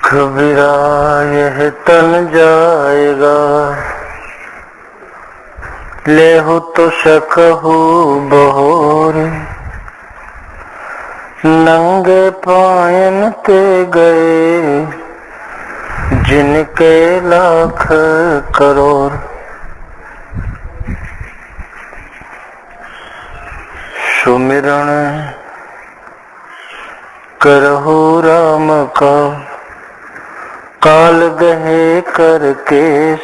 कबीरा यह तन जाएगा, लेहु तो सकहु बहोर। नंगे पायन ते गए जिनके लाख करोड़। सुमिरन करहु राम का, काल गहे कर केस।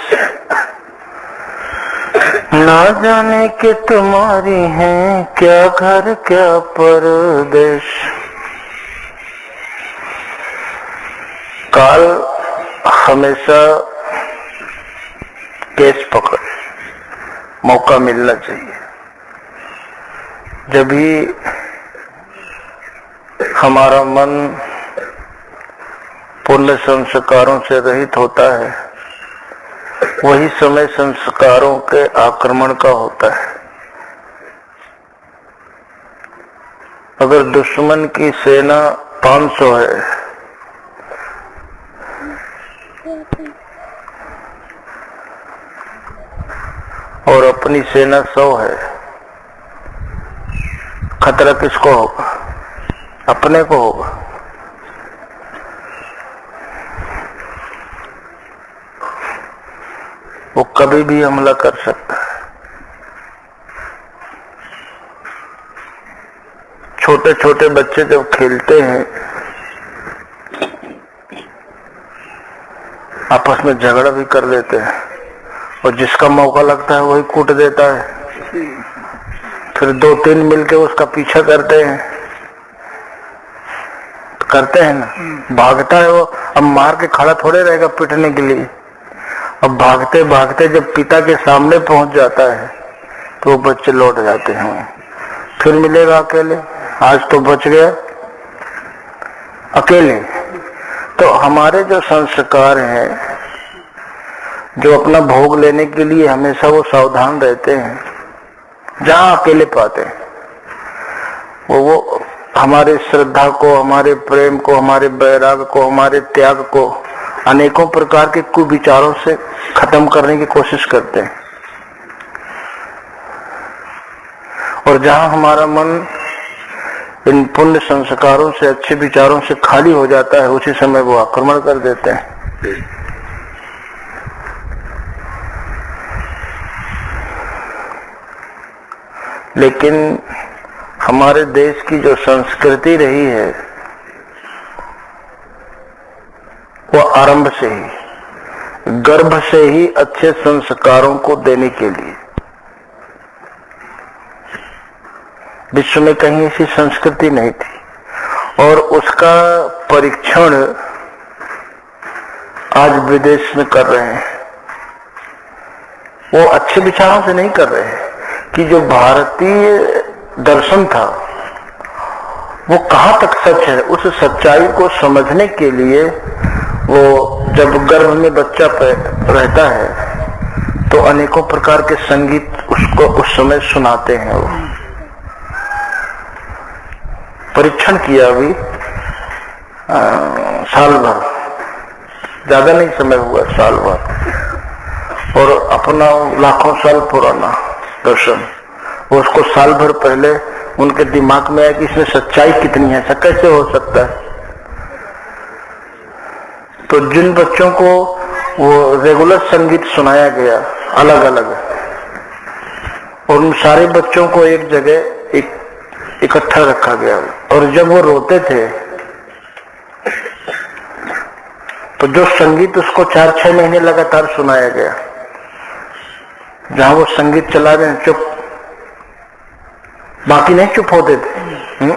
ना जाने कि तुम्हारी हैं क्या घर क्या परदेश। काल हमेशा केस पकड़े, मौका मिलना चाहिए। जब भी हमारा मन पुण्य संस्कारों से रहित होता है, वही समय संस्कारों के आक्रमण का होता है। अगर दुश्मन की सेना 500 है और अपनी सेना 100 है, खतरा किसको होगा? अपने को होगा। वो कभी भी हमला कर सकता है। छोटे छोटे बच्चे जब खेलते हैं आपस में झगड़ा भी कर लेते हैं, और जिसका मौका लगता है वही कूट देता है। फिर 2-3 मिलके उसका पीछा करते हैं ना, भागता है वो। अब मार के खड़ा थोड़े रहेगा पिटने के लिए। अब भागते भागते जब पिता के सामने पहुंच जाता है तो वो बच्चे लौट जाते हैं। फिर मिलेगा अकेले, आज तो बच गया अकेले। तो हमारे जो संस्कार हैं, जो अपना भोग लेने के लिए हमेशा वो सावधान रहते हैं, जहां अकेले पाते हैं वो हमारे श्रद्धा को, हमारे प्रेम को, हमारे वैराग को, हमारे त्याग को अनेकों प्रकार के कुविचारों से खत्म करने की कोशिश करते हैं। और जहां हमारा मन इन पुण्य संस्कारों से, अच्छे विचारों से खाली हो जाता है, उसी समय वो आक्रमण कर देते हैं। लेकिन हमारे देश की जो संस्कृति रही है वो आरंभ से ही, गर्भ से ही अच्छे संस्कारों को देने के लिए। विश्व में कहीं ऐसी संस्कृति नहीं थी, और उसका परीक्षण आज विदेश में कर रहे हैं। वो अच्छे विचारों से नहीं कर रहे हैं कि जो भारतीय दर्शन था वो कहां तक सच है। उस सच्चाई को समझने के लिए वो जब गर्भ में बच्चा रहता है तो अनेकों प्रकार के संगीत उसको उस समय सुनाते हैं। वो परीक्षण किया अभी साल भर, ज्यादा नहीं समय हुआ, साल भर, और अपना लाखों साल पुराना दर्शन उसको साल भर पहले उनके दिमाग में आया कि इसमें सच्चाई कितनी है, ऐसा कैसे हो सकता है। तो जिन बच्चों को वो रेगुलर संगीत सुनाया गया अलग अलग, और उन सारे बच्चों को एक जगह इकट्ठा रखा गया, और जब वो रोते थे तो जो संगीत उसको 4-6 महीने लगातार सुनाया गया, जहां वो संगीत चला रहे हैं चुप, बाकी नहीं चुप होते थे।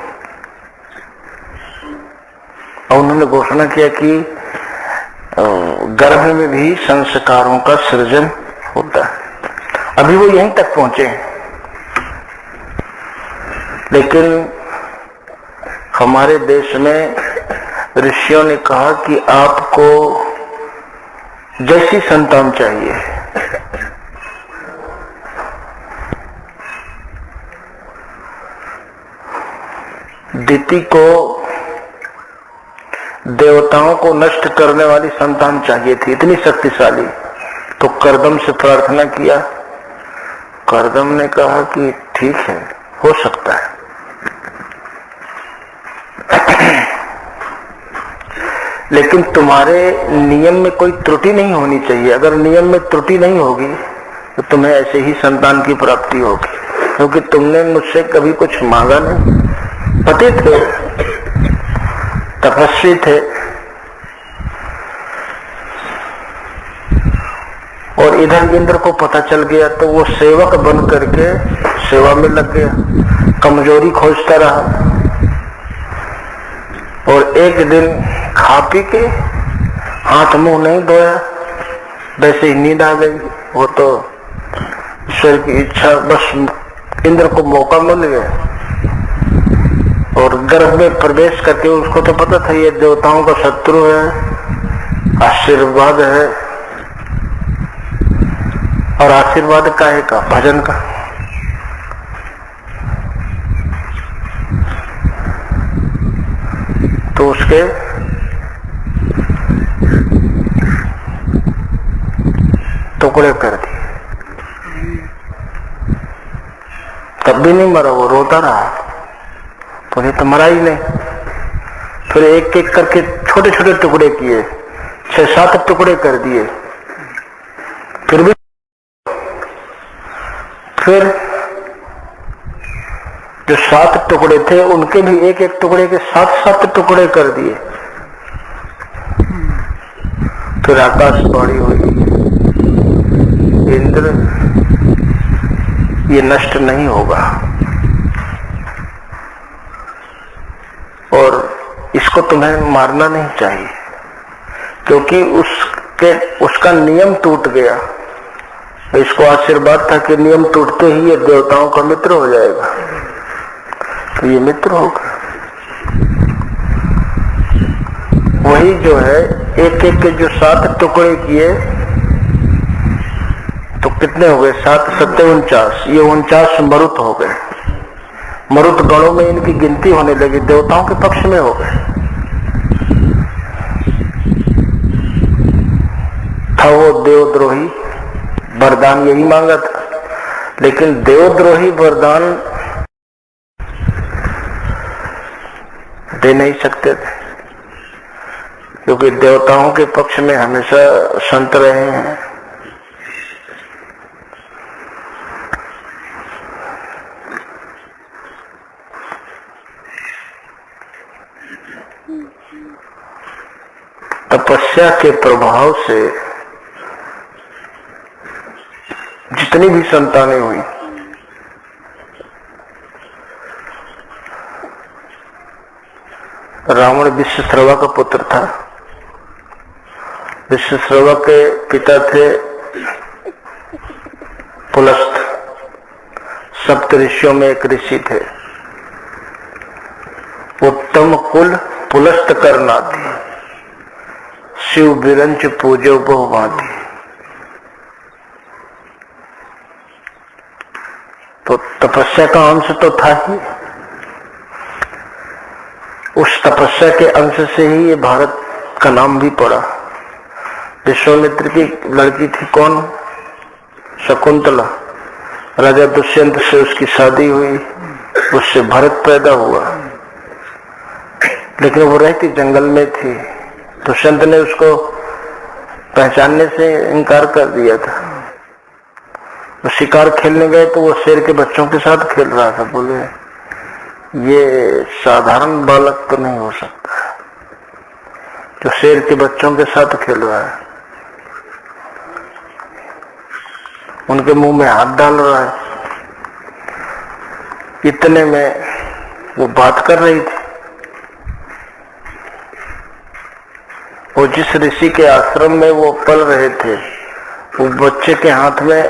और उन्होंने घोषणा किया कि गर्भ में भी संस्कारों का सृजन होता है। अभी वो यहीं तक पहुंचे हैं, लेकिन हमारे देश में ऋषियों ने कहा कि आपको जैसी संतान चाहिए, दिति को देवता देवताओं को नष्ट करने वाली संतान चाहिए थी, इतनी शक्तिशाली। तो करदम से प्रार्थना किया। करदम ने कहा कि ठीक है, हो सकता है। लेकिन तुम्हारे नियम में कोई त्रुटि नहीं होनी चाहिए। अगर नियम में त्रुटि नहीं होगी तो तुम्हें ऐसे ही संतान की प्राप्ति होगी, क्योंकि तुमने मुझसे कभी कुछ मांगा नहीं। पति थे, तपस्वी थे, और इधर इंद्र को पता चल गया तो वो सेवक बन करके सेवा में लग गया, कमजोरी खोजता रहा। और एक दिन खा पी के हाथ मुंह नहीं धोया, वैसे ही नींद आ गई। वो तो ईश्वर की इच्छा, बस इंद्र को मौका मिल गया। और गर्भ में प्रवेश करके उसको तो पता था ये देवताओं का शत्रु है, आशीर्वाद है। और आशीर्वाद काहे का? भजन का। तो उसके टुकड़े कर दिए। तब भी नहीं मरा, वो रोता रहा, तो तो मरा ही नहीं। फिर एक एक करके छोटे छोटे टुकड़े किए, 6-7 टुकड़े कर दिए। फिर भी फिर जो 7 टुकड़े थे उनके भी एक एक टुकड़े के 7-7 टुकड़े कर दिए। फिर आकाशवाणी हुई, इंद्र ये नष्ट नहीं होगा और इसको तुम्हें मारना नहीं चाहिए, क्योंकि उसका नियम टूट गया। इसको आशीर्वाद था कि नियम टूटते ही ये देवताओं का मित्र हो जाएगा, तो ये मित्र होगा। वही जो है एक एक के जो 7 टुकड़े किए तो कितने हो गए? 7 7 49, ये 49 मरुत हो गए। मरुत गणों में इनकी गिनती होने लगी, देवताओं के पक्ष में हो गए। था वो देवद्रोही, वरदान यही मांगा था, लेकिन देवद्रोही वरदान दे नहीं सकते थे, क्योंकि देवताओं के पक्ष में हमेशा संत रहे हैं। तपस्या के प्रभाव से जितनी भी संतानें हुई, रावण विश्वश्रवा का पुत्र था। विश्वश्रवा के पिता थे पुलस्त, सप्त ऋषियों में एक ऋषि थे। उत्तम कुल पुलस्त करना थी, शिव बिरंच पूजो बहुभांति। तो तपस्या का अंश तो था ही, उस तपस्या के अंश से ही ये भारत का नाम भी पड़ा। विश्वामित्र की लड़की थी कौन? शकुंतला। राजा दुष्यंत से उसकी शादी हुई, उससे भरत पैदा हुआ, लेकिन वो रहती जंगल में थी। दुष्यंत ने उसको पहचानने से इनकार कर दिया था। वो शिकार खेलने गए तो वो शेर के बच्चों के साथ खेल रहा था। बोले ये साधारण बालक तो नहीं हो सकता जो शेर के बच्चों के साथ खेल रहा है, उनके मुंह में हाथ डाल रहा है। इतने में वो बात कर रही थी। वो जिस ऋषि के आश्रम में वो पल रहे थे, वो बच्चे के हाथ में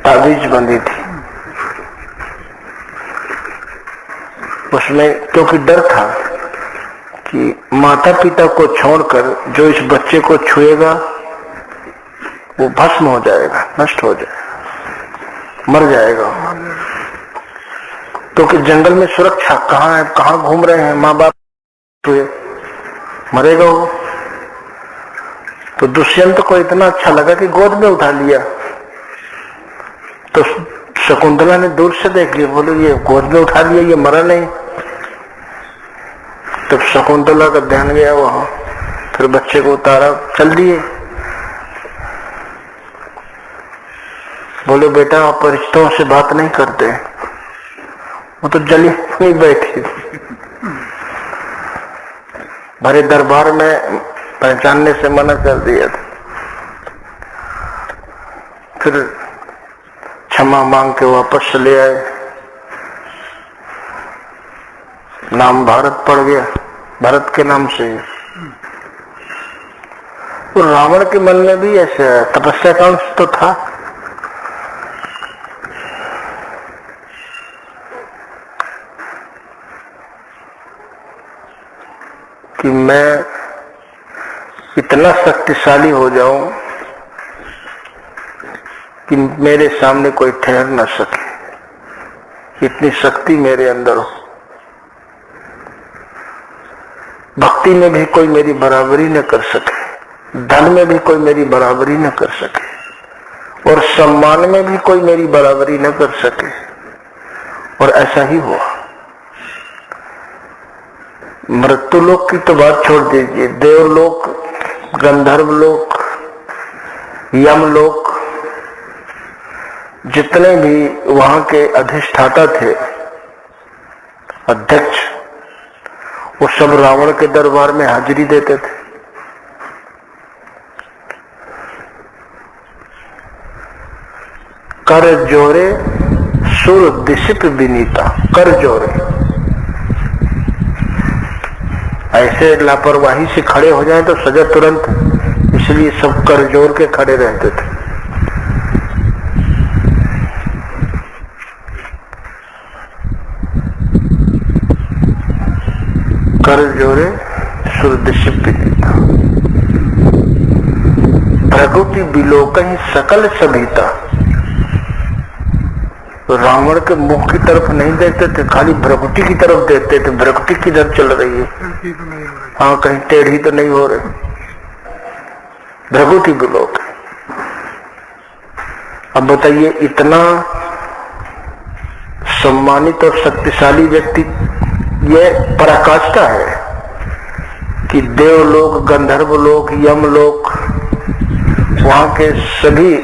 ताबीज बंधी थी। उसमें क्योंकि डर था कि माता पिता को छोड़कर जो इस बच्चे को छुएगा वो भस्म हो जाएगा, नष्ट हो जाएगा, मर जाएगा। क्योंकि जंगल में सुरक्षा कहाँ है, कहाँ घूम रहे हैं माँ बाप हुए, मरेगा वो। तो दुष्यंत को इतना अच्छा लगा कि गोद में उठा लिया। तो शकुंतला ने दूर से देख लिया, बोले ये गोद में उठा लिया, ये मरा नहीं। तब शकुंतला का ध्यान गया वहां, फिर बच्चे को उतारा, चल दिए। बोले बेटा आप परिचितों से बात नहीं करते। वो तो जली हुई बैठी, भरे दरबार में पहचानने से मना कर दिया था। फिर क्षमा मांग के वापस ले आए, नाम भारत पड़ गया, भरत के नाम से। तो रावण के मन में भी ऐसे तपस्या का अंश तो था। कि मैं इतना शक्तिशाली हो जाऊं कि मेरे सामने कोई ठहर न सके, इतनी शक्ति मेरे अंदर हो। भक्ति में भी कोई मेरी बराबरी न कर सके, धन में भी कोई मेरी बराबरी न कर सके, और सम्मान में भी कोई मेरी बराबरी न कर सके। और ऐसा ही हुआ। मृत्युलोक की तो बात छोड़ दीजिए, देवलोक, गंधर्व लोक, यमलोक, जितने भी वहां के अधिष्ठाता थे, अध्यक्ष, वो सब रावण के दरबार में हाजिरी देते थे। कर जोरे सुर दिशिप विनीता, कर जोरे, ऐसे लापरवाही से खड़े हो जाए तो सजा तुरंत, इसलिए सब कर जोर के खड़े रहते थे। कर जोरे सुरदिशिप विनीता, प्रकृति बिलोकहि सकल सभीता। तो रावण के मुख की तरफ नहीं देखते थे, खाली भ्रकुटी की तरफ देखते थे, भ्रकुटी किधर चल रही है, हाँ कहीं टेढ़ी तो नहीं हो रही, भ्रकुटी बिलोक। अब बताइए, इतना सम्मानित और शक्तिशाली व्यक्ति ये पराकाष्ठा है कि देवलोक, गंधर्व लोक, यमलोक, वहां के सभी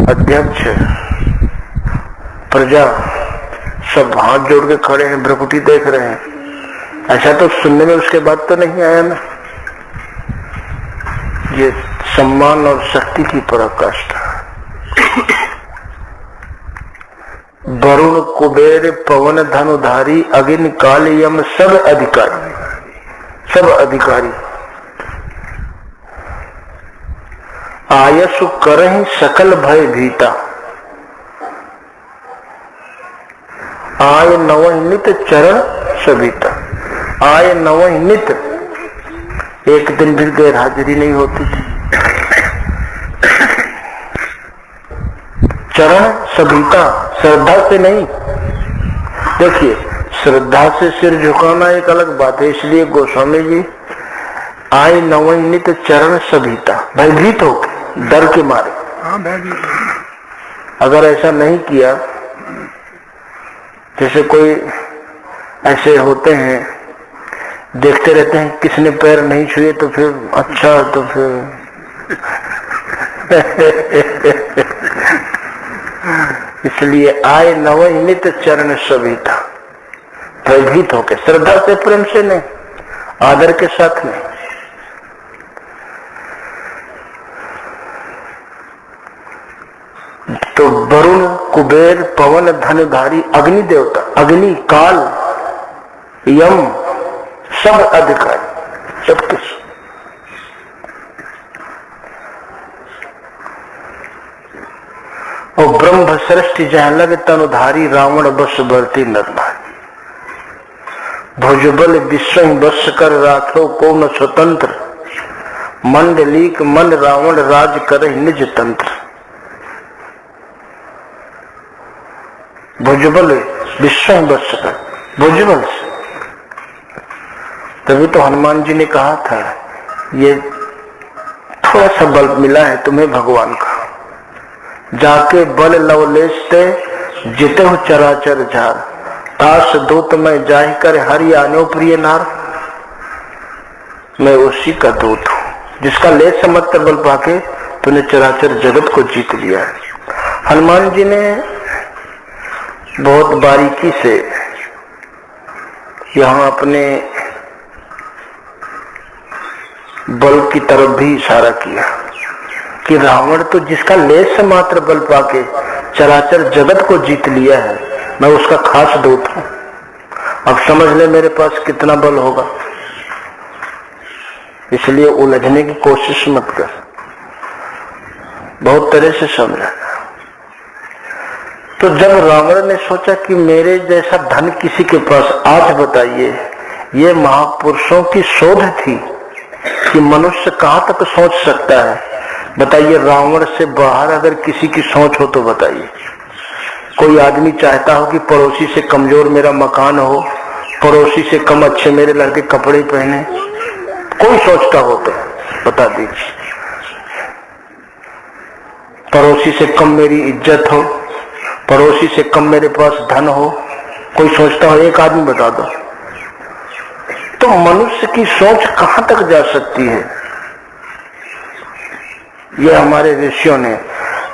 अध्यक्ष, प्रजा सब हाथ जोड़ के खड़े हैं, भ्रकुटी देख रहे हैं। ऐसा तो सुनने में उसके बाद तो नहीं आया ना। ये सम्मान और शक्ति की पराकाष्ठा। वरुण कुबेर पवन धनुधारी अग्नि काल यम सब अधिकारी, सब अधिकारी आयसु करहि सकल भय भीता। आय नवहि नित चरण सविता, आय नवहि नित, एक दिन भी गैर हाजिरी नहीं होती थी। चरण सविता, श्रद्धा से नहीं। देखिए, श्रद्धा से सिर झुकाना एक अलग बात है, इसलिए गोस्वामी जी आय नवहि नित चरण सविता, भयभीत होकर, डर के मारे। अगर ऐसा नहीं किया, जैसे कोई ऐसे होते हैं, देखते रहते हैं किसने पैर नहीं छुए तो फिर अच्छा, तो फिर इसलिए आए नवहि नित चरण सविता, भयभीत होकर, श्रद्धा से, प्रेम से नहीं, आदर के साथ नहीं। तो वरुण कुबेर पवन धनुधारी अग्नि देवता, अग्नि काल यम सब अधिकारी, सब कुछ। और ब्रह्म सृष्टि जहां लगे तनुधारी रावण बस बरती नरनारी। भुजबल विश्व बस कर राखो को न स्वतंत्र, मंडलीक मन रावण राज करे निज तंत्र। भुजबल विश्व बस कर, भुजबल से तभी तो हनुमान जी ने कहा था, ये थोड़ा सा बल मिला है तुम्हें भगवान का, जाके बल लवलेश ते जिते हो चराचर झार, तास दूत में जाहि कर हरि आनो प्रिय नार। मैं उसी का दूत हूं जिसका लेस मात्र बल पाके तूने चराचर जगत को जीत लिया है। हनुमान जी ने बहुत बारीकी से यहां अपने बल की तरफ भी इशारा किया कि रावण तो जिसका लेस मात्र बल पाके चराचर जगत को जीत लिया है, मैं उसका खास दूत हूं। अब समझ ले मेरे पास कितना बल होगा, इसलिए उलझने की कोशिश मत कर, बहुत तरह से समझा। तो जब रावण ने सोचा कि मेरे जैसा धन किसी के पास, आज बताइए, ये महापुरुषों की शोध थी कि मनुष्य कहां तक सोच सकता है। बताइए, रावण से बाहर अगर किसी की सोच हो तो बताइए। कोई आदमी चाहता हो कि पड़ोसी से कमजोर मेरा मकान हो, पड़ोसी से कम अच्छे मेरे लड़के कपड़े पहने, कोई सोचता हो तो बता दीजिए। पड़ोसी से कम मेरी इज्जत हो, पड़ोसी से कम मेरे पास धन हो, कोई सोचता हो? एक आदमी बता दो। तो मनुष्य की सोच कहां तक जा सकती है? ये हमारे ऋषियों ने,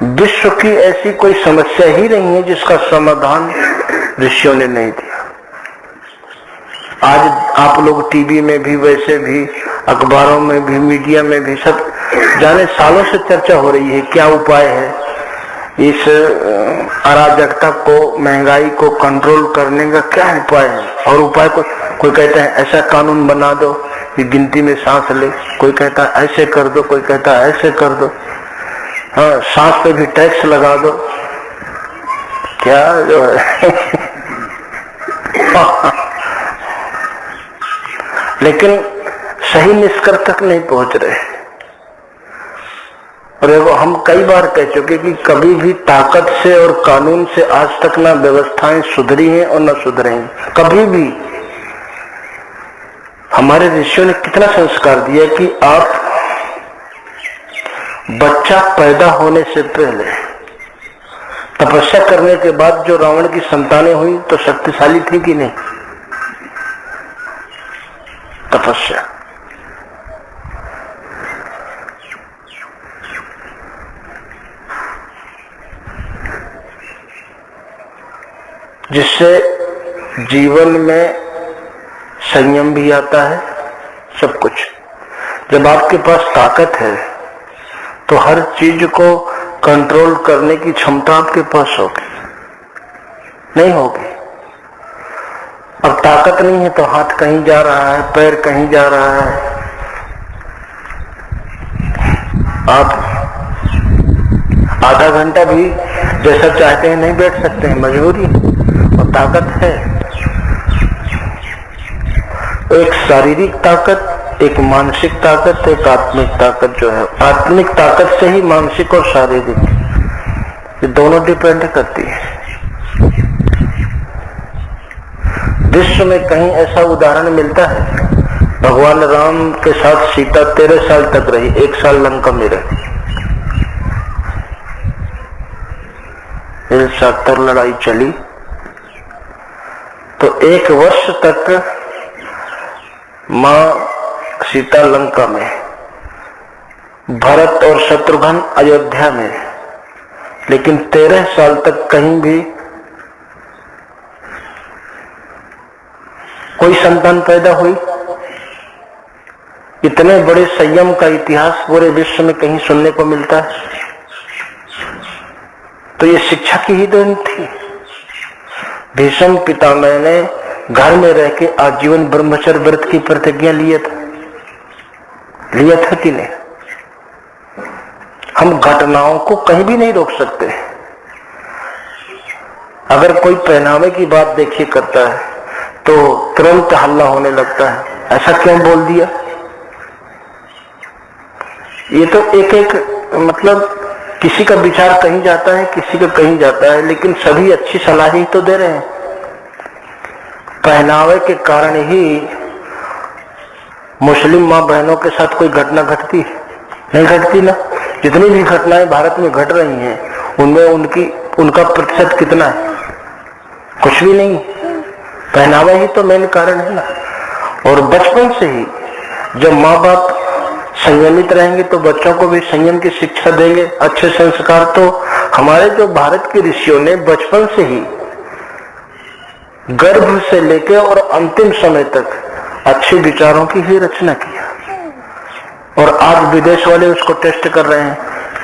विश्व की ऐसी कोई समस्या ही नहीं है जिसका समाधान ऋषियों ने नहीं दिया। आज आप लोग टीवी में भी, वैसे भी अखबारों में भी, मीडिया में भी, सब जाने सालों से चर्चा हो रही है क्या उपाय है इस अराजकता को, महंगाई को कंट्रोल करने का, क्या उपाय है। और उपाय कोई कहता है ऐसा कानून बना दो कि गिनती में सांस ले, कोई कहता है ऐसे कर दो, कोई कहता है ऐसे कर दो, हाँ सांस पे भी टैक्स लगा दो, क्या जो है लेकिन सही निष्कर्ष तक नहीं पहुंच रहे। और हम कई बार कह चुके कि कभी भी ताकत से और कानून से आज तक ना व्यवस्थाएं सुधरी हैं और न सुधरेंगी, कभी भी। हमारे ऋषियों ने कितना संस्कार दिया कि आप बच्चा पैदा होने से पहले तपस्या करने के बाद जो रावण की संतानें हुई तो शक्तिशाली थी कि नहीं? तपस्या। जिससे जीवन में संयम भी आता है, सब कुछ। जब आपके पास ताकत है तो हर चीज को कंट्रोल करने की क्षमता आपके पास होगी, नहीं होगी। अब ताकत नहीं है तो हाथ कहीं जा रहा है, पैर कहीं जा रहा है, आप आधा घंटा भी जैसा चाहते हैं नहीं बैठ सकते हैं, मजबूरी। और ताकत है, एक शारीरिक ताकत, एक मानसिक ताकत, एक आत्मिक ताकत। जो है आत्मिक ताकत से ही मानसिक और शारीरिक, ये दोनों डिपेंड करती है। विश्व में कहीं ऐसा उदाहरण मिलता है? भगवान राम के साथ सीता 13 साल तक रही, 1 साल लंका में रही, 77 लड़ाई चली, तो 1 वर्ष तक मां सीता लंका में, भरत और शत्रुघ्न अयोध्या में, लेकिन 13 साल तक कहीं भी कोई संतान पैदा हुई? इतने बड़े संयम का इतिहास पूरे विश्व में कहीं सुनने को मिलता है? तो ये शिक्षा की ही देन थी। भीष्म पितामह ने घर में रह के आजीवन ब्रह्मचर्य व्रत की प्रतिज्ञा लिया था कि नहीं? हम घटनाओं को कहीं भी नहीं रोक सकते। अगर कोई पहनावे की बात देखिए करता है तो तुरंत हल्ला होने लगता है, ऐसा क्यों बोल दिया? ये तो एक मतलब किसी का विचार कहीं जाता है, किसी का कहीं जाता है, लेकिन सभी अच्छी सलाह ही तो दे रहे हैं। पहनावे के कारण ही मुस्लिम माँ बहनों के साथ कोई घटना घटती है? नहीं घटती ना। जितनी भी घटनाएं भारत में घट रही हैं उनमें उनका प्रतिशत कितना है? कुछ भी नहीं। पहनावा ही तो मेन कारण है ना। और बचपन से ही जब माँ बाप संयमित रहेंगे तो बच्चों को भी संयम की शिक्षा देंगे, अच्छे संस्कार। तो हमारे जो भारत के ऋषियों ने बचपन से ही गर्भ से लेकर और अंतिम समय तक अच्छे विचारों की ही रचना किया। और आज विदेश वाले उसको टेस्ट कर रहे हैं।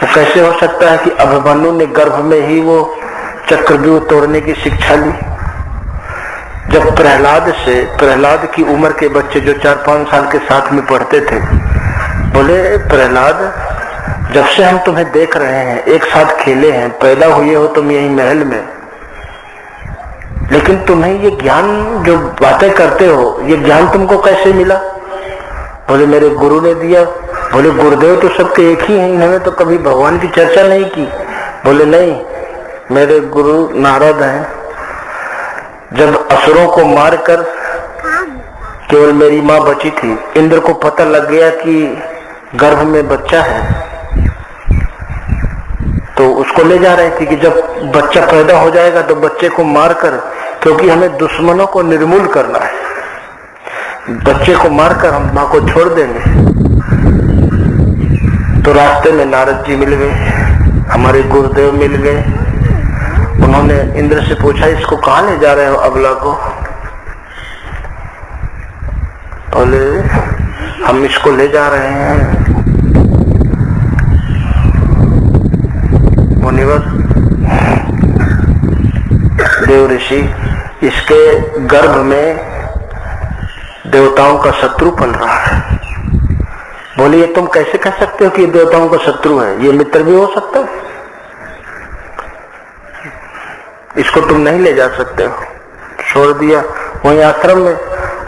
तो कैसे हो सकता है कि अभिमन्यु ने गर्भ में ही वो चक्रव्यूह तोड़ने की शिक्षा ली? जब प्रहलाद की उम्र के बच्चे जो 4-5 साल के साथ में पढ़ते थे, बोले प्रहलाद, जब से हम तुम्हें देख रहे हैं, एक साथ खेले हैं, पैदा हुए हो तुम यही महल में, लेकिन तुम्हें ये ज्ञान जो बातें करते हो, ये ज्ञान तुमको कैसे मिला? बोले मेरे गुरु ने दिया। बोले गुरुदेव तो सबके एक ही हैं, इन्होंने तो कभी भगवान की चर्चा नहीं की। बोले नहीं, मेरे गुरु नारद हैं। जब असुरों को मारकर केवल मेरी माँ बची थी, इंद्र को पता लग गया कि गर्भ में बच्चा है, तो उसको ले जा रहे थे कि जब बच्चा पैदा हो जाएगा तो बच्चे को मारकर, क्योंकि हमें दुश्मनों को निर्मूल करना है, बच्चे को मारकर हम माँ को छोड़ देंगे। तो रास्ते में नारद जी मिल गए, हमारे गुरुदेव मिल गए। उन्होंने इंद्र से पूछा, इसको कहाँ ले जा रहे हो अबला को? बोले हम इसको ले जा रहे हैं मुनिवर, देव ऋषि, इसके गर्भ में देवताओं का शत्रु पल रहा है। बोले ये तुम कैसे कह सकते हो कि ये देवताओं का शत्रु है? ये मित्र भी हो सकता है, इसको तुम नहीं ले जा सकते हो। छोड़ दिया वहीं आश्रम में।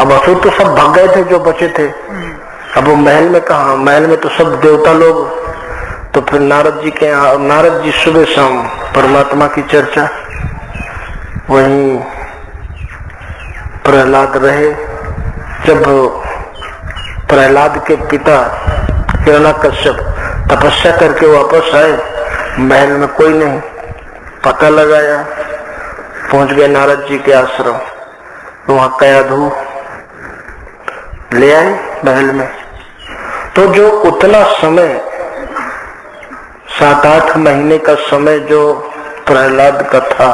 अब असुर तो सब भाग गए थे जो बचे थे। अब वो महल में कहा, महल में तो सब देवता लोग। तो फिर नारद जी के यहाँ, नारद जी सुबह शाम परमात्मा की चर्चा। वहीं प्रहलाद रहे। जब प्रहलाद के पिता हिरण्यकश्यप तपस्या करके वापस आए, महल में कोई नहीं। पता लगाया, पहुंच गए नारद जी के आश्रम, वहां कयाधु ले आए महल में। तो जो उतना समय 7-8 महीने का समय जो प्रहलाद का था,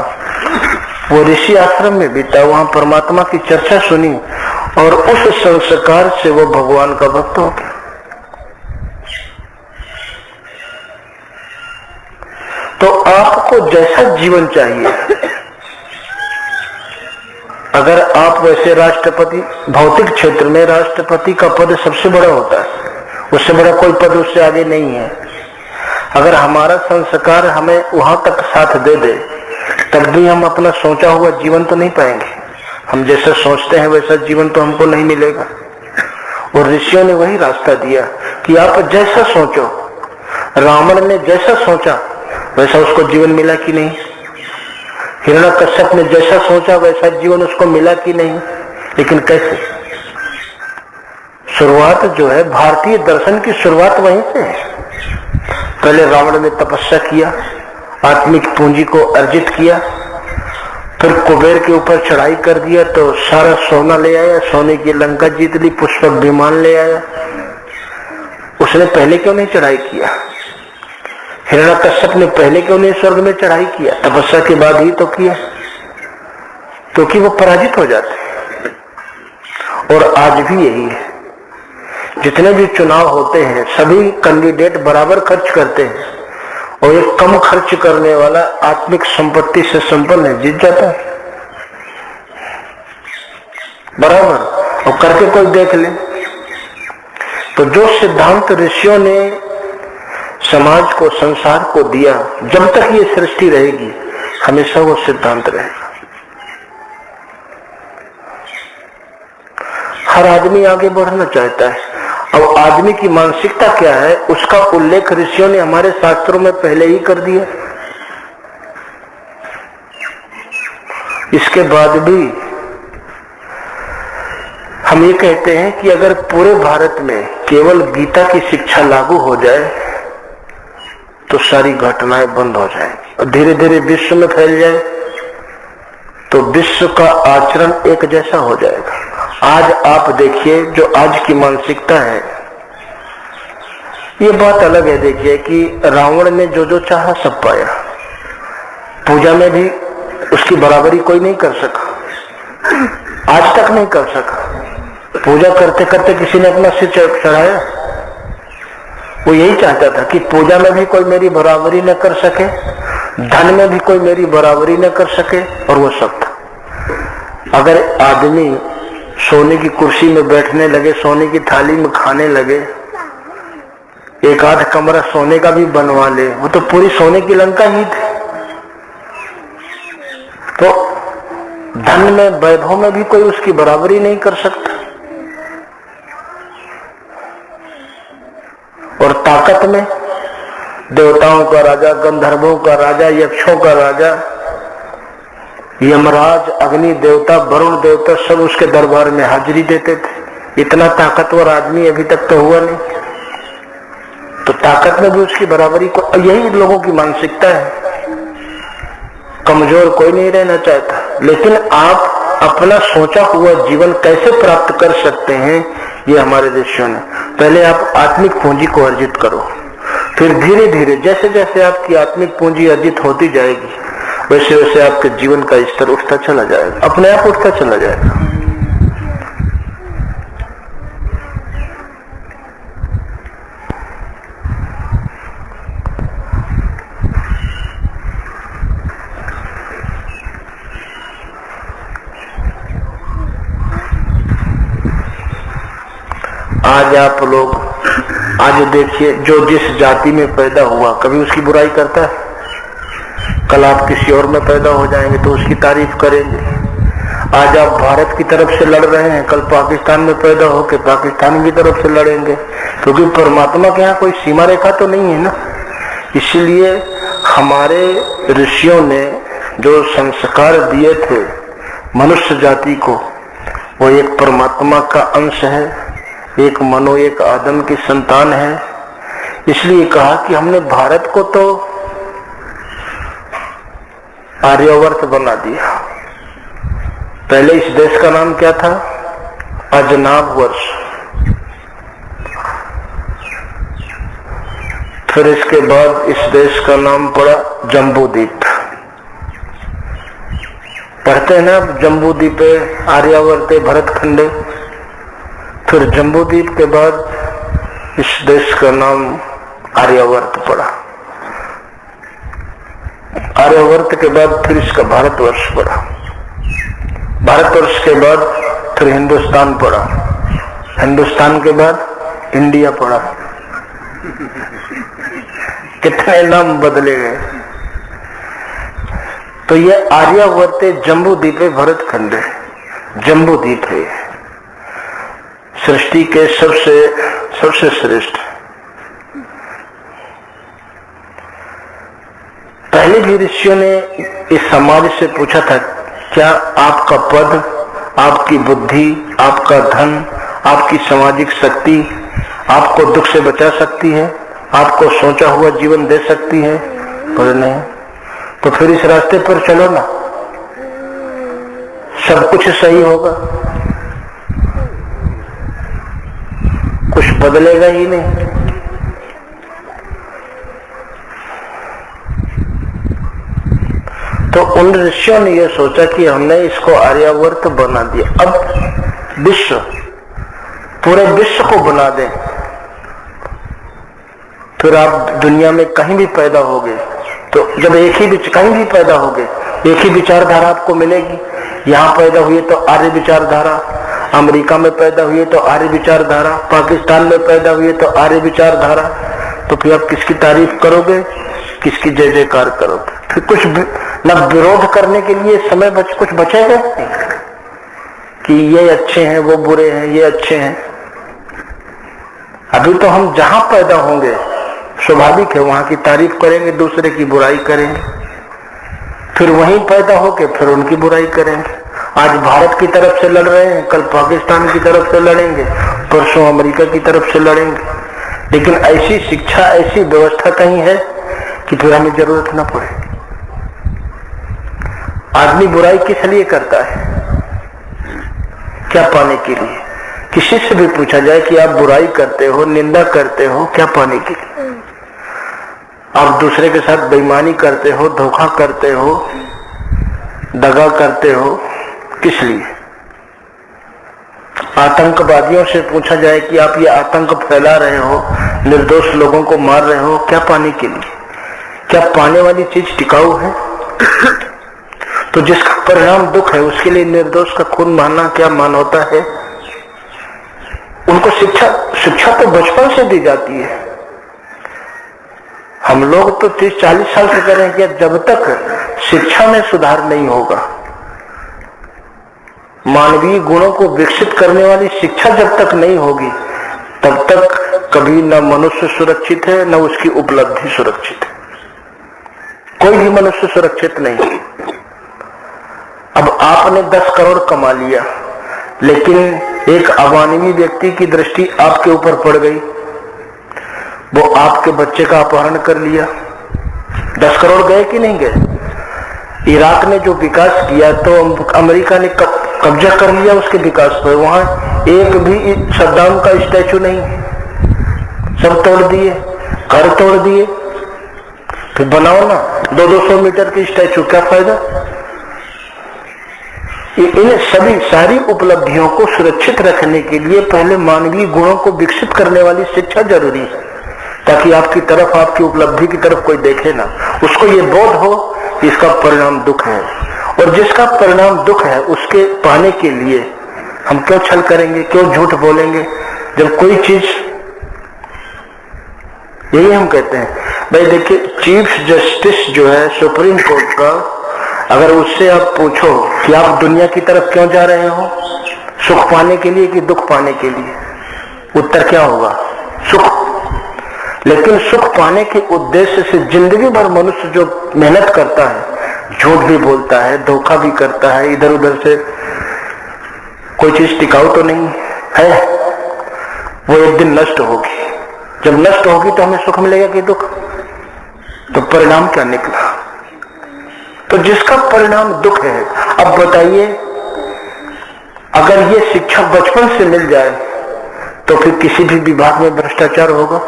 वो ऋषि आश्रम में बीता, वहां परमात्मा की चर्चा सुनी और उस संस्कार से वो भगवान का भक्त हो गया। तो आपको जैसा जीवन चाहिए, अगर आप वैसे राष्ट्रपति, भौतिक क्षेत्र में राष्ट्रपति का पद सबसे बड़ा होता है, उससे बड़ा कोई पद उससे आगे नहीं है। अगर हमारा संस्कार हमें वहां तक साथ दे दे, तब भी हम अपना सोचा हुआ जीवन तो नहीं पाएंगे। हम जैसा सोचते हैं वैसा जीवन तो हमको नहीं मिलेगा। और ऋषियों ने वही रास्ता दिया कि आप जैसा सोचो। रावण ने जैसा सोचा वैसा उसको जीवन मिला कि नहीं? हिरण्यकश्यप ने जैसा सोचा वैसा जीवन उसको मिला कि नहीं? लेकिन कैसे? शुरुआत जो है, भारतीय दर्शन की शुरुआत वहीं से है। पहले रावण ने तपस्या किया, आत्मिक पूंजी को अर्जित किया, फिर कुबेर के ऊपर चढ़ाई कर दिया तो सारा सोना ले आया, सोने की लंका जीत ली, पुष्पक विमान ले आया। उसने पहले क्यों नहीं चढ़ाई किया? हिरण्यकश्यप ने पहले क्यों नहीं स्वर्ग में चढ़ाई किया? तपस्या के बाद ही तो किया, क्योंकि वो पराजित हो जाते। और आज भी यही है, जितने भी चुनाव होते हैं सभी कैंडिडेट बराबर खर्च करते हैं और एक कम खर्च करने वाला आत्मिक संपत्ति से संपन्न है, जीत जाता है बराबर। और करके कोई देख ले। तो जो सिद्धांत ऋषियों ने समाज को, संसार को दिया, जब तक ये सृष्टि रहेगी हमेशा वो सिद्धांत रहेगा। हर आदमी आगे बढ़ना चाहता है। अब आदमी की मानसिकता क्या है उसका उल्लेख ऋषियों ने हमारे शास्त्रों में पहले ही कर दिया। इसके बाद भी हम ये कहते हैं कि अगर पूरे भारत में केवल गीता की शिक्षा लागू हो जाए तो सारी घटनाएं बंद हो जाएंगी और धीरे धीरे विश्व में फैल जाए तो विश्व का आचरण एक जैसा हो जाएगा। आज आप देखिए, जो आज की मानसिकता है, ये बात अलग है। देखिए कि रावण ने जो जो चाहा सब पाया, पूजा में भी उसकी बराबरी कोई नहीं कर सका, आज तक नहीं कर सका। पूजा करते करते किसी ने अपना सिर चढ़ाया? वो यही चाहता था कि पूजा में भी कोई मेरी बराबरी न कर सके, धन में भी कोई मेरी बराबरी न कर सके, और वो सब था। अगर आदमी सोने की कुर्सी में बैठने लगे, सोने की थाली में खाने लगे, एक आध कमरा सोने का भी बनवा ले, वो तो पूरी सोने की लंका ही थी। तो धन में, वैभव में भी कोई उसकी बराबरी नहीं कर सकता। और ताकत में देवताओं का राजा, गंधर्वों का राजा, यक्षों का राजा, यमराज, अग्नि देवता, वरुण देवता सब उसके दरबार में हाजिरी देते थे। इतना ताकतवर आदमी अभी तक तो हुआ नहीं। तो ताकत में भी उसकी बराबरी को, यही लोगों की मानसिकता है। कमजोर कोई नहीं रहना चाहता, लेकिन आप अपना सोचा हुआ जीवन कैसे प्राप्त कर सकते हैं, ये हमारे ऋषियों ने। पहले आप आत्मिक पूंजी को अर्जित करो, फिर धीरे धीरे जैसे जैसे आपकी आत्मिक पूंजी अर्जित होती जाएगी, वैसे वैसे आपके जीवन का स्तर उठता चला जाएगा, अपने आप उठता चला जाएगा। आज आप लोग, आज देखिए, जो जिस जाति में पैदा हुआ कभी उसकी बुराई करता है? कल आप किसी और में पैदा हो जाएंगे तो उसकी तारीफ करेंगे। आज आप भारत की तरफ से लड़ रहे हैं, कल पाकिस्तान में पैदा होकर पाकिस्तान की तरफ से लड़ेंगे, क्योंकि परमात्मा के यहाँ कोई सीमा रेखा तो नहीं है ना। इसलिए हमारे ऋषियों ने जो संस्कार दिए थे मनुष्य जाति को, वो एक परमात्मा का अंश है, एक मनो, एक आदम की संतान है। इसलिए कहा कि हमने भारत को तो आर्यवर्त बना दिया। पहले इस देश का नाम क्या था? अजनाब वर्ष। फिर इसके बाद इस देश का नाम पड़ा जम्बूद्वीप। पढ़ते हैं ना जम्बूद्वीपे आर्यावर्ते भरतखंडे। फिर जम्बूद्वीप के बाद इस देश का नाम आर्यावर्त पड़ा। आर्यावर्त के बाद फिर इसका भारतवर्ष पड़ा। भारतवर्ष के बाद फिर हिंदुस्तान पड़ा। हिंदुस्तान के बाद इंडिया पड़ा। कितने नाम बदले गए। तो ये आर्यावर्ते जम्बूद्वीपे भरतखंडे, जम्बूद्वीप है, सृष्टि के सबसे श्रेष्ठ। पहले भी ऋषियों ने इस समाज से पूछा था, क्या आपका पद, आपकी बुद्धि, आपका धन, आपकी सामाजिक शक्ति आपको दुख से बचा सकती है, आपको सोचा हुआ जीवन दे सकती है? पर नहीं। तो फिर इस रास्ते पर चलो ना, सब कुछ सही होगा, कुछ बदलेगा ही नहीं। तो उन ऋषियों ने यह सोचा कि हमने इसको आर्यावर्त बना दिया, अब विश्व, पूरे विश्व को बना दें। फिर आप दुनिया में कहीं भी पैदा होगे तो जब एक ही कहीं भी पैदा होगे एक ही विचारधारा आपको मिलेगी। यहाँ पैदा हुए तो आर्य विचारधारा, अमेरिका में पैदा हुए तो आर्य विचारधारा, पाकिस्तान में पैदा हुए तो आर्य विचारधारा। तो फिर आप किसकी तारीफ करोगे, किसकी जय जयकार करोगे? फिर कुछ न विरोध करने के लिए समय कुछ बचेगा कि ये अच्छे हैं, वो बुरे हैं, ये अच्छे हैं। अभी तो हम जहां पैदा होंगे स्वाभाविक है वहां की तारीफ करेंगे, दूसरे की बुराई करेंगे, फिर वहीं पैदा होके फिर उनकी बुराई करेंगे। आज भारत की तरफ से लड़ रहे हैं, कल पाकिस्तान की तरफ से लड़ेंगे, परसों अमेरिका की तरफ से लड़ेंगे, लेकिन ऐसी शिक्षा, ऐसी व्यवस्था कहीं है कि फिर हमें जरूरत न पड़े। आदमी बुराई किस लिए करता है? क्या पाने के लिए? किसी से भी पूछा जाए कि आप बुराई करते हो, निंदा करते हो, क्या पाने के लिए? आप दूसरे के साथ बेईमानी करते हो, धोखा करते हो, दगा करते हो, किस लिए? आतंकवादियों से पूछा जाए कि आप ये आतंक फैला रहे हो, निर्दोष लोगों को मार रहे हो, क्या पाने के लिए? क्या पाने वाली चीज टिकाऊ है? तो जिसका परिणाम दुख है, उसके लिए निर्दोष का खून बहाना क्या मानवता है? उनको शिक्षा तो बचपन से दी जाती है। हम लोग तो 30-40 साल से कह रहे हैं कि जब तक शिक्षा में सुधार नहीं होगा, मानवीय गुणों को विकसित करने वाली शिक्षा जब तक नहीं होगी, तब तक कभी न मनुष्य सुरक्षित है, न उसकी उपलब्धि सुरक्षित है। कोई भी मनुष्य सुरक्षित नहीं। अब आपने 10 करोड़ कमा लिया, लेकिन एक अमानवीय व्यक्ति की दृष्टि आपके ऊपर पड़ गई, वो आपके बच्चे का अपहरण कर लिया, 10 करोड़ गए कि नहीं गए? इराक ने जो विकास किया तो अमेरिका ने कब्जा कर लिया उसके विकास पर। वहां एक भी सद्दाम का स्टैचू नहीं, सब तोड़ दिए, घर तोड़ दिए। फिर बनाओ ना 200-200 मीटर की स्टैचू, क्या फायदा? इन सभी सारी उपलब्धियों को सुरक्षित रखने के लिए पहले मानवीय गुणों को विकसित करने वाली शिक्षा जरूरी है, ताकि आपकी तरफ, आपकी उपलब्धि की तरफ कोई देखे ना, उसको ये बोध हो कि इसका परिणाम दुख है। और जिसका परिणाम दुख है, उसके पाने के लिए हम क्यों छल करेंगे, क्यों झूठ बोलेंगे? जब कोई चीज, यही हम कहते हैं भाई, देखिए चीफ जस्टिस जो है सुप्रीम कोर्ट का, अगर उससे आप पूछो कि आप दुनिया की तरफ क्यों जा रहे हो, सुख पाने के लिए कि दुख पाने के लिए, उत्तर क्या होगा? सुख। लेकिन सुख पाने के उद्देश्य से जिंदगी भर मनुष्य जो मेहनत करता है, झूठ भी बोलता है, धोखा भी करता है, इधर उधर से कोई चीज टिकाऊ तो नहीं है, वो एक दिन नष्ट होगी। जब नष्ट होगी तो हमें सुख मिलेगा कि दुख? तो परिणाम क्या निकला? तो जिसका परिणाम दुख है, अब बताइए, अगर ये शिक्षा बचपन से मिल जाए तो फिर किसी भी विभाग में भ्रष्टाचार होगा?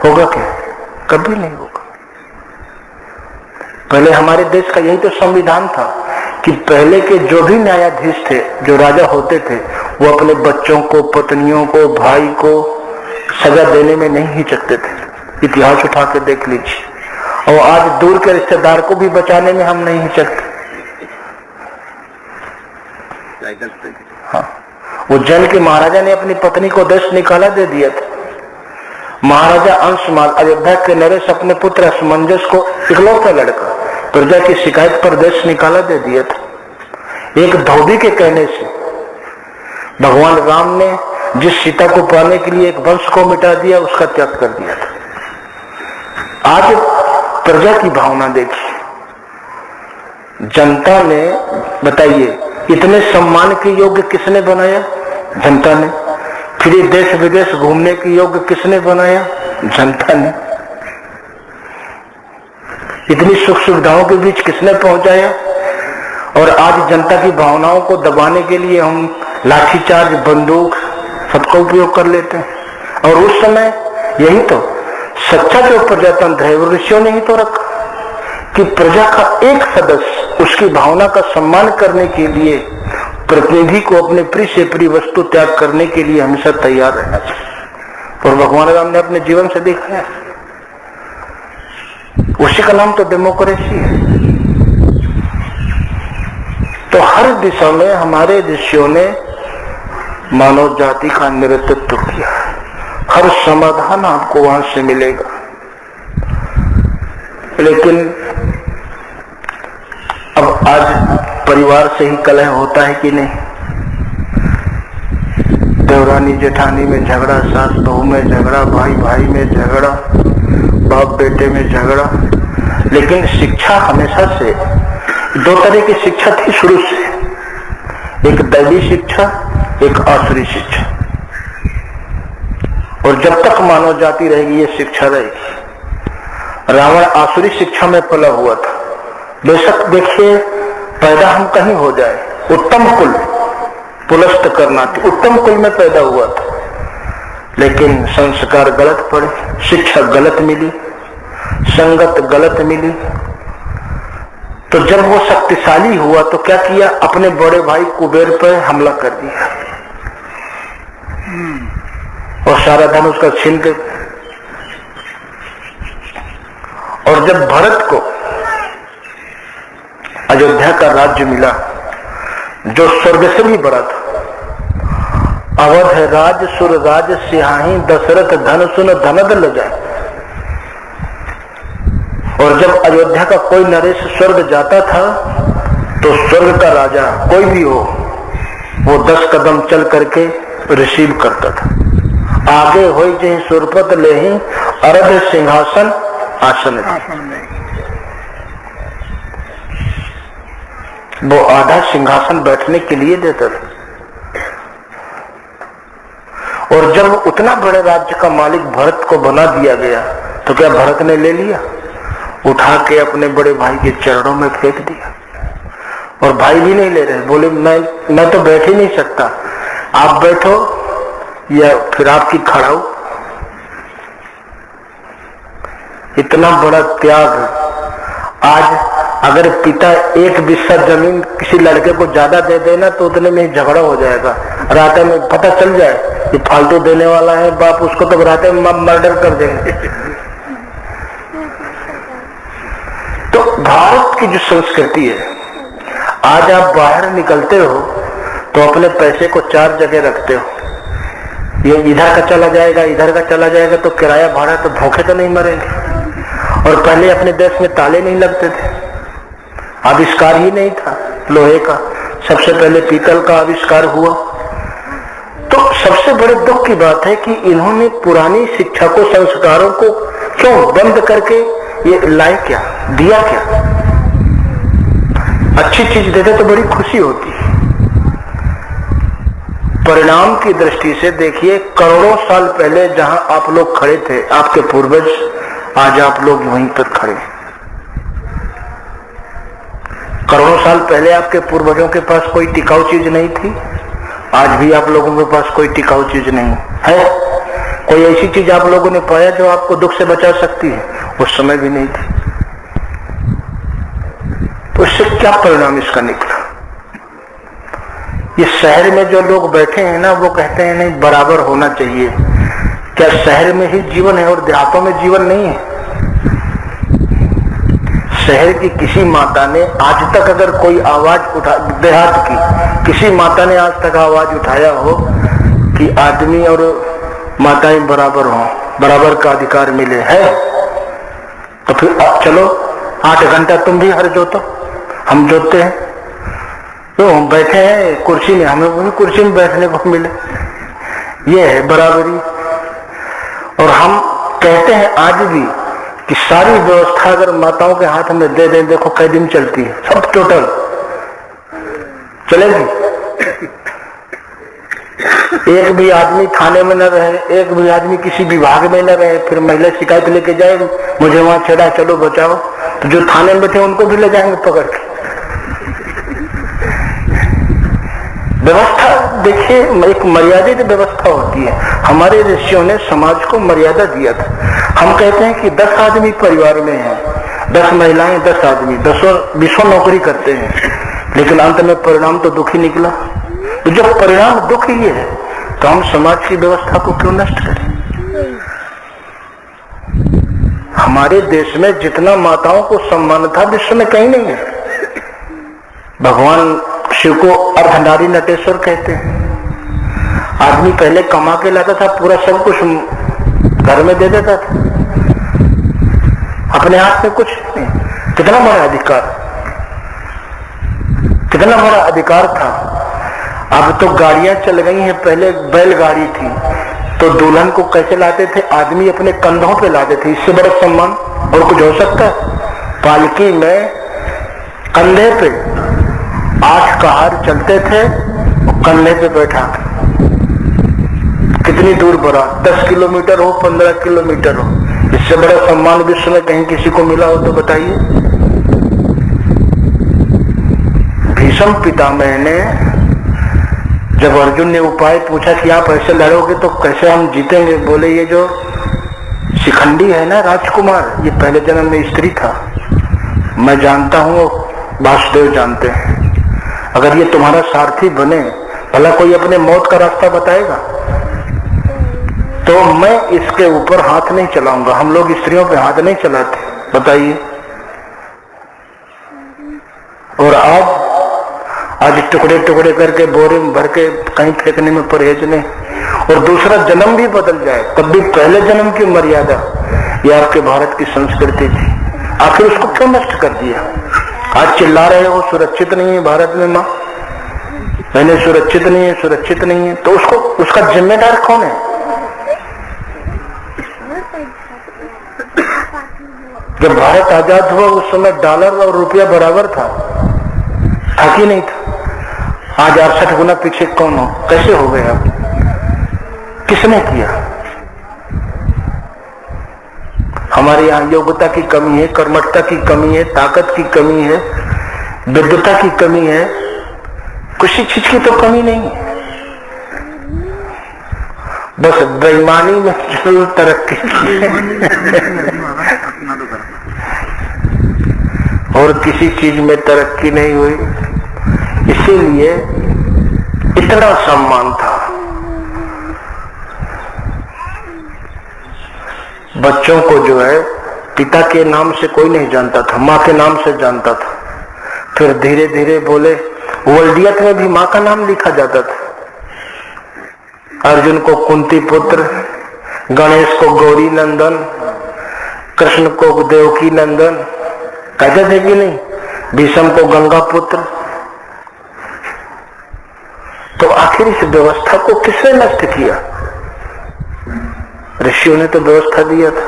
होगा क्या? कभी नहीं होगा। पहले हमारे देश का यही तो संविधान था कि पहले के जो भी न्यायाधीश थे, जो राजा होते थे, वो अपने बच्चों को, पत्नियों को, भाई को सजा देने में नहीं हिचकते थे। इतिहास उठा के देख लीजिए। और आज दूर के रिश्तेदार को भी बचाने में हम नहीं हिचकते। हाँ, वो जन के महाराजा ने अपनी पत्नी को देश निकाला दे दिया था। महाराजा अंशमाल अयोध्या के नरेश अपने पुत्र असमंजस को, इकलौता लड़का, प्रजा की शिकायत पर देश निकाला दे दिया था। एक धोबी के कहने से भगवान राम ने जिस सीता को पाने के लिए एक वंश को मिटा दिया, उसका त्याग कर दिया था। आज प्रजा की भावना देखिए, जनता ने, बताइए, इतने सम्मान के योग्य किसने बनाया? जनता ने। फिर ये देश विदेश घूमने के योग्य किसने बनाया? जनता ने। इतनी सुख सुविधाओं के बीच किसने पहुंचाया? और आज जनता की भावनाओं को दबाने के लिए हम लाठीचार्ज, बंदूक सबका उपयोग कर लेते हैं। और उस समय यही तो सच्चा जो प्रजातंत्र है, वो ऋषियों ने ही तो रखा कि प्रजा का एक सदस्य उसकी भावना का सम्मान करने के लिए प्रतिनिधि को अपने प्रिय से प्रिय वस्तु त्याग करने के लिए हमेशा तैयार रहना चाहिए। और भगवान राम ने अपने जीवन से दिखाया। उसी का नाम तो डेमोक्रेसी है। तो हर दिशा में हमारे ऋषियों ने मानव जाति का नेतृत्व किया। हर समाधान आपको वहां से मिलेगा। लेकिन अब आज परिवार से ही कलह होता है कि नहीं? देवरानी जेठानी में झगड़ा, सास बहू में झगड़ा, भाई भाई में झगड़ा, बाप बेटे में झगड़ा। लेकिन शिक्षा हमेशा से दो तरह की शिक्षा थी शुरू से, एक दैवी शिक्षा, एक आसुरी शिक्षा, और जब तक मानव जाति रहेगी ये शिक्षा रहेगी। रावण आसुरी शिक्षा में पला हुआ था। बेशक देखिए, पैदा हम कहीं हो जाए, उत्तम कुल पुलस्त करना थी, उत्तम कुल में पैदा हुआ था, लेकिन संस्कार गलत पड़े, शिक्षा गलत मिली, संगत गलत मिली। तो जब वो शक्तिशाली हुआ तो क्या किया, अपने बड़े भाई कुबेर पर हमला कर दिया और सारा धन उसका छीन के। और जब भरत को अयोध्या का राज्य मिला जो स्वर्ग से भी बड़ा था, अवध राज सुर राज सिहाही दशरथ धन सुन धनद ल जाए। और जब अयोध्या का कोई नरेश स्वर्ग जाता था तो स्वर्ग का राजा कोई भी हो वो 10 कदम चल करके रिसीव करता था। आगे होई जही सुरपत लेही अरध सिंहासन आसन, वो आधा सिंहासन बैठने के लिए देता था। और जब उतना बड़े राज्य का मालिक भरत को बना दिया गया तो क्या भरत ने ले लिया, उठा के अपने बड़े भाई के चरणों में फेंक दिया। और भाई भी नहीं ले रहे, बोले मैं तो बैठ ही नहीं सकता, आप बैठो या फिर आपकी खड़ाऊ। इतना बड़ा त्याग। आज अगर पिता एक बिस्सा जमीन किसी लड़के को ज्यादा दे देना तो उतने में झगड़ा हो जाएगा, रात में पता चल जाए कि फालतू देने वाला है बाप, उसको तो रात में मर्डर कर देंगे। तो भारत की जो संस्कृति है, आज आप बाहर निकलते हो तो अपने पैसे को 4 जगह रखते हो, ये इधर का चला जाएगा, इधर का चला जाएगा, तो किराया भाड़ा तो भूखे तो नहीं मरेंगे। और पहले अपने देश में ताले नहीं लगते थे, आविष्कार ही नहीं था लोहे का, सबसे पहले पीतल का आविष्कार हुआ। तो सबसे बड़े दुख की बात है कि इन्होंने पुरानी शिक्षा को, संस्कारों को क्यों बंद करके ये लाए, क्या दिया, क्या अच्छी चीज देते तो बड़ी खुशी होती। परिणाम की दृष्टि से देखिए, करोड़ों साल पहले जहां आप लोग खड़े थे, आपके पूर्वज, आज आप लोग वहीं पर खड़े। करोड़ों साल पहले आपके पूर्वजों के पास कोई टिकाऊ चीज नहीं थी, आज भी आप लोगों के पास कोई टिकाऊ चीज नहीं है। कोई ऐसी चीज आप लोगों ने पाया जो आपको दुख से बचा सकती है, उस समय भी नहीं थी। तो इससे क्या परिणाम इसका निकला। ये शहर में जो लोग बैठे हैं ना, वो कहते हैं नहीं बराबर होना चाहिए। क्या शहर में ही जीवन है और देहातों में जीवन नहीं है? शहर की किसी माता ने आज तक अगर कोई आवाज उठा, देहात की किसी माता ने आज तक आवाज उठाया हो कि आदमी और माताएं बराबर हों, बराबर का अधिकार मिले, है? तो फिर अब चलो 8 घंटा तुम भी हर जोतो, हम जोतते हैं, तो हम बैठे हैं कुर्सी में, हमें वही कुर्सी में बैठने को मिले, ये है बराबरी। और हम कहते हैं आज भी कि सारी व्यवस्था अगर माताओं के हाथ में दे दें, देखो कई दिन चलती है, सब टोटल चलेगी। एक भी आदमी थाने में न रहे, एक भी आदमी किसी विभाग में न रहे, फिर महिला शिकायत लेके जाए मुझे वहां छेड़ा, चलो बचाओ, तो जो थाने में बैठे उनको भी ले जाएंगे पकड़ के। व्यवस्था देखिए, एक मर्यादित व्यवस्था होती है। हमारे ऋषियों ने समाज को मर्यादा दिया था। हम कहते हैं कि 10 आदमी परिवार में हैं, 10 महिलाएं, 10 आदमी, 20 नौकरी करते हैं, लेकिन अंत में परिणाम तो दुखी निकला। तो जब परिणाम दुख ही है तो हम समाज की व्यवस्था को क्यों नष्ट करें? हमारे देश में जितना माताओं को सम्मान था विश्व में कहीं नहीं है। भगवान शिव को अर्धनारी नटेश्वर कहते हैं। आदमी पहले कमा के लाता था, पूरा सब कुछ घर में दे देता था, अपने हाथ में कुछ नहीं। कितना बड़ा अधिकार, कितना बड़ा अधिकार था। अब तो गाड़ियां चल गई हैं, पहले बैलगाड़ी थी, तो दुल्हन को कैसे लाते थे? आदमी अपने कंधों पे लाते थे। इससे बड़ा सम्मान और कुछ हो सकता है? पालकी में कंधे पे 8 कहार चलते थे और कंधे पे बैठा। कितनी दूर बढ़ा, 10 किलोमीटर हो, 15 किलोमीटर हो, इससे बड़ा सम्मान विश्व में कहीं किसी को मिला हो तो बताइए। भीष्म पितामह ने जब अर्जुन ने उपाय पूछा कि आप ऐसे लड़ोगे तो कैसे हम जीतेंगे, बोले ये जो शिखंडी है ना राजकुमार, ये पहले जन्म में स्त्री था, मैं जानता हूं, वासुदेव जानते हैं, अगर ये तुम्हारा सारथी बने, भला कोई अपने मौत का रास्ता बताएगा, तो मैं इसके ऊपर हाथ नहीं चलाऊंगा। हम लोग स्त्रियों पे हाथ नहीं चलाते, बताइए। और आज टुकड़े टुकड़े करके बोरे में भर के कहीं फेंकने में परहेज नहीं, और दूसरा जन्म भी बदल जाए तब भी पहले जन्म की मर्यादा ये आपके भारत की संस्कृति थी, आखिर उसको क्यों नष्ट कर दिया? आज चिल्ला रहे हो सुरक्षित नहीं है भारत में माँ, मैंने सुरक्षित नहीं है, सुरक्षित नहीं है, तो उसको उसका जिम्मेदार कौन है? जब भारत आजाद हुआ उस समय डॉलर और रुपया बराबर था कि नहीं था? आज 68 गुना पीछे कौन हो, कैसे हो गए आप? किसने किया? हमारे यहाँ योग्यता की कमी है, कर्मठता की कमी है, ताकत की कमी है, विद्वता की कमी है, किसी चीज की तो कमी नहीं है, बस बेईमानी में जरूर तरक्की की और किसी चीज में तरक्की नहीं हुई, इसीलिए इतना सम्मान था। बच्चों को जो है पिता के नाम से कोई नहीं जानता था, माँ के नाम से जानता था, फिर धीरे धीरे बोले वल्दियत में भी माँ का नाम लिखा जाता था। अर्जुन को कुंती पुत्र, गणेश को गौरी नंदन, कृष्ण को देवकी नंदन कहते थे कि नहीं, भीष्म को गंगा पुत्र। तो आखिर इस व्यवस्था को किसने नष्ट किया? ऋषियों ने तो व्यवस्था दिया था,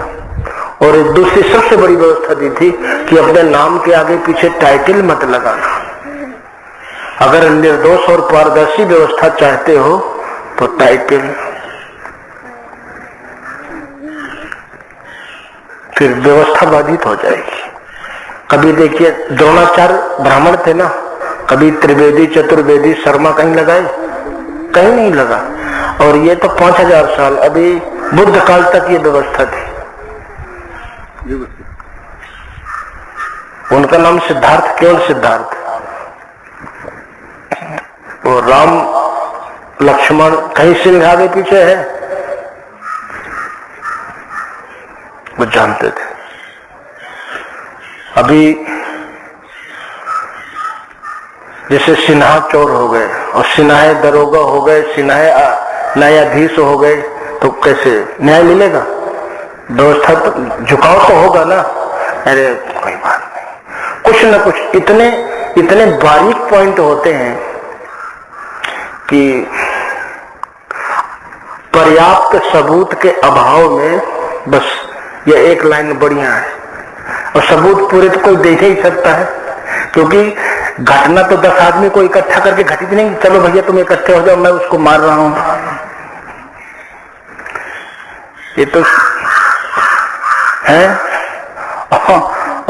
और एक दूसरी सबसे बड़ी व्यवस्था दी थी कि अपने नाम के आगे पीछे टाइटल मत लगाना। अगर निर्दोष और पारदर्शी व्यवस्था चाहते हो तो टाइटल, फिर व्यवस्था बाधित हो जाएगी। कभी देखिए द्रोणाचार्य ब्राह्मण थे ना, कभी त्रिवेदी चतुर्वेदी शर्मा कहीं लगाए? कहीं नहीं लगा। और ये तो 5000 साल, अभी बुद्ध काल तक ये व्यवस्था थी। उनका नाम सिद्धार्थ, केवल सिद्धार्थ। और राम लक्ष्मण कहीं सिंह आगे पीछे है, वो जानते थे। अभी जैसे सिन्हा चोर हो गए और सिन्हा दरोगा हो गए, सिन्हा न्यायाधीश हो गए, तो कैसे न्याय मिलेगा? व्यवस्था तो झुकाव तो होगा ना। अरे कोई बात नहीं, कुछ न कुछ इतने बारीक पॉइंट होते हैं कि पर्याप्त सबूत के अभाव में बस ये एक लाइन बढ़िया है, और सबूत पूरे तो कोई देख ही सकता है, क्योंकि घटना तो 10 आदमी को इकट्ठा करके घटित नहीं, चलो भैया तुम इकट्ठे हो जाओ, मैं उसको मार रहा हूं। ये तो है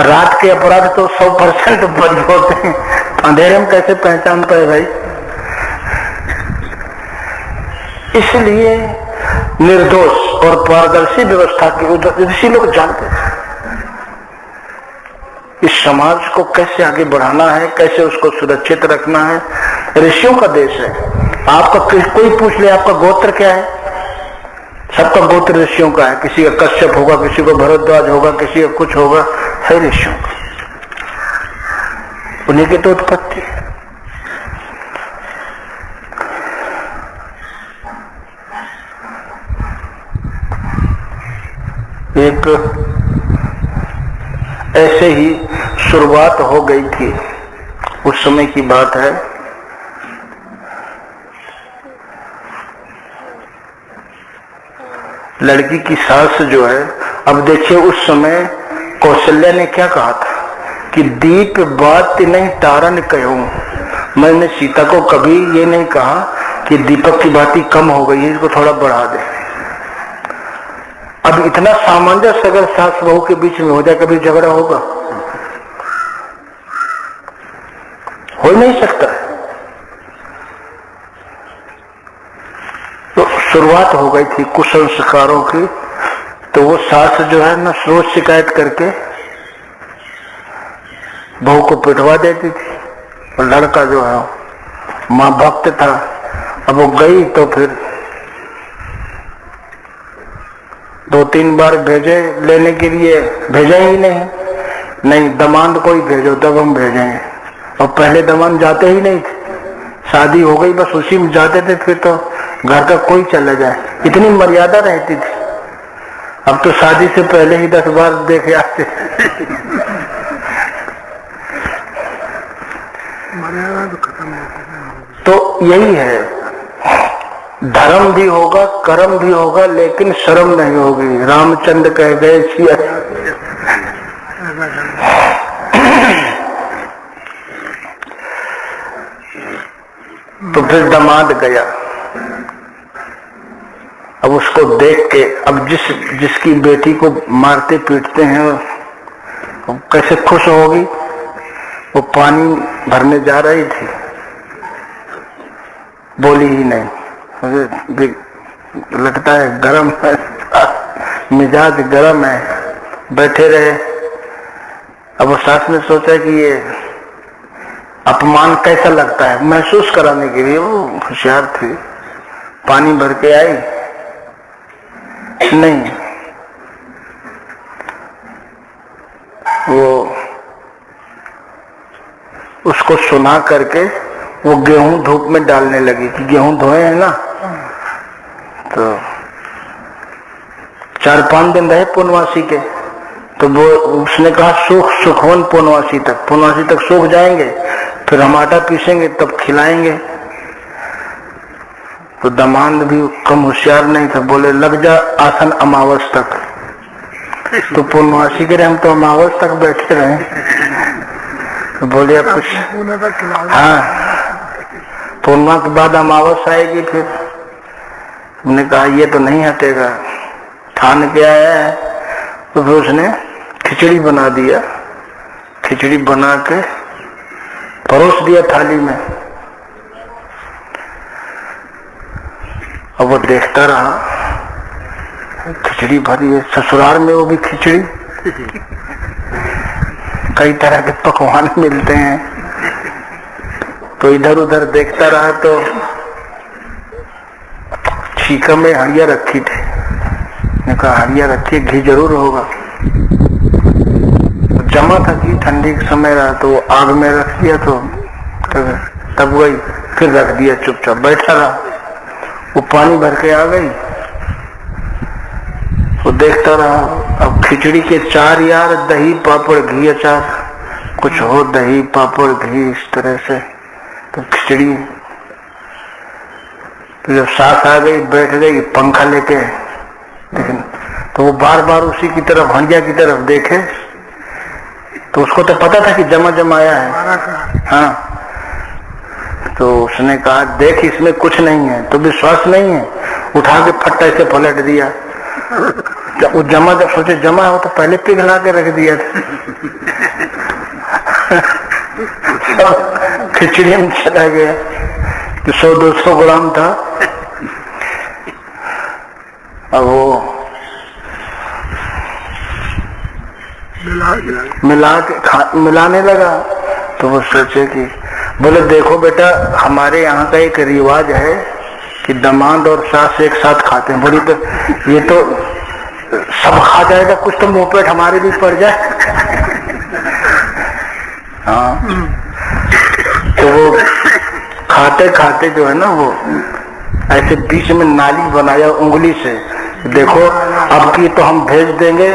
रात के अपराध तो 100% बच होते हैं, अंधेरे में कैसे पहचान पाए भाई? इसलिए निर्दोष और पारदर्शी व्यवस्था की ऋषि लोग जानते थे इस समाज को कैसे आगे बढ़ाना है, कैसे उसको सुरक्षित रखना है। ऋषियों का देश है। आपका कोई पूछ ले आपका गोत्र क्या है, सबका गोत्र ऋषियों का है। किसी का कश्यप होगा, किसी को भरद्वाज होगा, किसी का कुछ होगा, है ऋषियों का, उन्हीं की तो उत्पत्ति है। एक ऐसे ही शुरुआत हो गई थी, उस समय की बात है। लड़की की सास जो है, अब देखिए उस समय कौशल्या ने क्या कहा था कि दीप बात नहीं तारन कहूं। मैंने सीता को कभी ये नहीं कहा कि दीपक की बाती कम हो गई है, इसको थोड़ा बढ़ा दे। अब इतना सामंजस्य अगर सास बहू के बीच में हो जाए, कभी झगड़ा होगा? हो नहीं सकता। तो शुरुआत हो गई थी कुसंस्कारों की। तो वो सास जो है ना रोज शिकायत करके बहू को पिटवा देती थी। और लड़का जो है मां भक्त था, अब वो गई तो फिर 2-3 बार भेजे लेने के लिए, भेजा ही नहीं दमाद को ही भेजो तब हम भेजेंगे। और पहले दमाद जाते ही नहीं थे, शादी हो गई बस उसी में जाते थे, फिर तो घर का कोई चला जाए, इतनी मर्यादा रहती थी। अब तो शादी से पहले ही 10 बार देखे आते। मर्यादा तो खत्म हो गई। तो यही है, धर्म भी होगा, कर्म भी होगा, लेकिन शर्म नहीं होगी। रामचंद्र कह गए सिया। तो फिर दामाद गया। अब उसको देख के, अब जिसकी बेटी को मारते पीटते हैं कैसे खुश होगी। वो पानी भरने जा रही थी, बोली ही नहीं। मुझे लगता है गरम है, मिजाज गरम है, बैठे रहे। अब वो सास ने सोचा कि ये अपमान कैसा लगता है, महसूस कराने के लिए वो होशियार थी। पानी भर के आई, नहीं, वो उसको सुना करके वो गेहूं धूप में डालने लगी कि गेहूं धोए हैं ना। तो 4-5 दिन रहे पूर्णवासी के। तो वो उसने कहा सुखवन पूर्णवासी तक सूख जाएंगे, फिर हम आटा पीसेंगे तब खिलाएंगे। तो दामाद भी कम होशियार नहीं था, बोले लग जा आसन अमावस तक। तो पूर्णवासी के रहे, हम तो अमावस तक बैठे रहे। तो बोले अब कुछ, हाँ पूर्णिमा के बाद अमावस आएगी। फिर हमने कहा ये तो नहीं हटेगा, ठान के आया है। तो फिर उसने खिचड़ी बना दिया, खिचड़ी बना के परोस दिया थाली में। अब वो देखता रहा, खिचड़ी भरी है, ससुराल में वो भी खिचड़ी, कई तरह के पकवान मिलते हैं। तो इधर उधर देखता रहा तो छीका में हड़िया रखी थी। मैंने कहा हड़िया रखी, घी जरूर होगा। जमा था घी, ठंडी के समय रहा तो आग में रख दिया। तो तब गई, फिर रख दिया, चुपचाप बैठा रहा। वो पानी भर के आ गई, वो देखता रहा। अब खिचड़ी के 4 यार, दही पापड़ घी अचार, कुछ हो, दही पापड़ घी, इस तरह से। तो खिचड़ी, तो जब सास आ गई, बैठ गई पंखा लेके, लेकिन तो वो बार बार उसी की तरफ, हंडिया की तरफ देखे। तो उसको तो पता था कि जमा आया है। हाँ, तो उसने कहा देख इसमें कुछ नहीं है। तो विश्वास नहीं है, उठा के फट्टा से पलट दिया। जब वो जब सोचे जमा हो तो पहले पिघला के रख दिया था। खिचड़ी में चला गया, 100-200 ग्राम था। अब वो मिलाने लगा। तो वो सोचे कि, बोले देखो बेटा, हमारे यहाँ का एक रिवाज है कि दामाद और सास एक साथ खाते हैं। बोली तो ये तो सब खा जाएगा, कुछ तो मुंह पेट हमारे भी पड़ जाए। हाँ, तो वो खाते खाते जो है ना, वो ऐसे बीच में नाली बनाया उंगली से, देखो अब की तो हम भेज देंगे,